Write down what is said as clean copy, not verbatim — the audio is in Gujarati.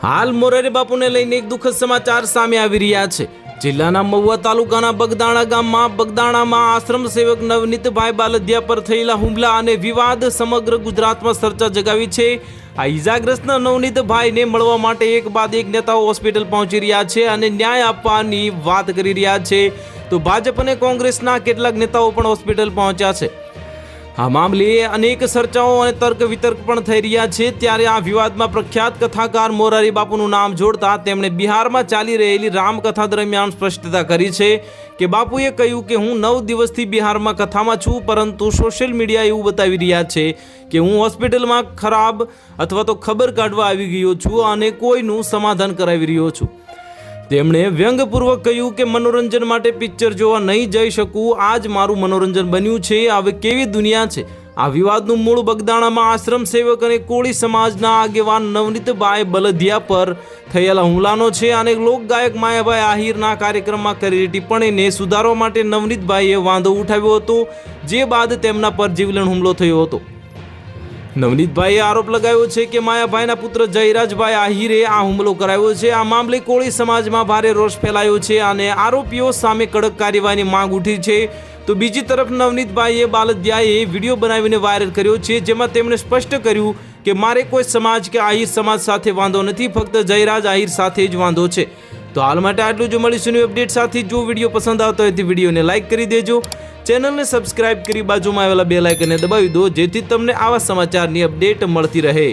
હાલ મોરારી બાપુને લઈને એક દુઃખદ સમાચાર સામે આવી રહ્યા છે। જિલ્લાના મહુવા તાલુકાના બગદાણા ગામમાં બગદાણામાં આશ્રમ સેવક નવનીતભાઈ બાલદિયા પર થયેલા હુમલા અને વિવાદ સમગ્ર ગુજરાતમાં ચર્ચા જગાવી છે। આ ઈજાગ્રસ્ત નવનીતભાઈને મળવા માટે એક બાદ એક નેતાઓ હોસ્પિટલ પહોંચી રહ્યા છે અને ન્યાય આપવાની વાત કરી રહ્યા છે, તો ભાજપ અને કોંગ્રેસના કેટલાક નેતાઓ પણ હોસ્પિટલ પહોંચ્યા છે। આ મામલે અનેક ચર્ચાઓ અને તર્ક વિતર્ક પણ થઈ રહ્યા છે। ત્યારે આ વિવાદમાં પ્રખ્યાત કથાકાર મોરારી બાપુનું નામ જોડતા તેમણે બિહારમાં ચાલી રહેલી રામકથા દરમિયાન સ્પષ્ટતા કરી છે કે બાપુએ કહ્યું કે હું 9 દિવસથી બિહારમાં કથામાં છું, પરંતુ સોશિયલ મીડિયા એવું બતાવી રહ્યા છે કે હું હોસ્પિટલમાં ખરાબ અથવા તો ખબર કાઢવા આવી ગયો છું અને કોઈનું સમાધાન કરાવી રહ્યો છું। તેમણે વ્યંગપૂર્વક કહ્યું કે મનોરંજન માટે પિક્ચર જોવા નહીં જઈ શકું, આ જ મારું મનોરંજન બન્યું છે। હવે કેવી દુનિયા છે? આ વિવાદનું મૂળ બગદાણામાં આશ્રમ સેવક અને કોળી સમાજના આગેવાન નવનીતભાઈ બાલદિયા પર થયેલા હુમલાનો છે। અને લોકગાયક માયાભાઈ આહિરના કાર્યક્રમમાં કરેલી ટિપ્પણીને સુધારવા માટે નવનીતભાઈએ વાંધો ઉઠાવ્યો હતો, જે બાદ તેમના પર જીવલેણ હુમલો થયો હતો। નવનીતભાઈએ આરોપ લગાવ્યો છે કે માયાભાઈના પુત્ર જયરાજભાઈ આહિરે આ હુમલો કરાવ્યો છે। આ મામલે કોળી સમાજમાં ભારે રોષ ફેલાયો છે અને આરોપીઓ સામે કડક કાર્યવાહીની માંગ ઉઠી છે। તો બીજી તરફ નવનીતભાઈએ બાલદિયાએ વિડીયો બનાવીને વાયરલ કર્યો છે, જેમાં તેમણે સ્પષ્ટ કર્યું કે મારે કોઈ સમાજ કે આહિર સમાજ સાથે વાંધો નથી, ફક્ત જયરાજ આહિર સાથે જ વાંધો છે। તો હાલ માટે આટલું જ। મળીશું ન્યૂ અપડેટ સાથે। જો વિડીયો પસંદ આવતો હોય તો વિડીયોને લાઇક કરી દેજો, ચેનલને સબસ્ક્રાઇબ કરી બાજુમાં આવેલા બેલ આઇકનને દબાવી દો, જેથી તમને આવા સમાચારની અપડેટ મળતી રહે।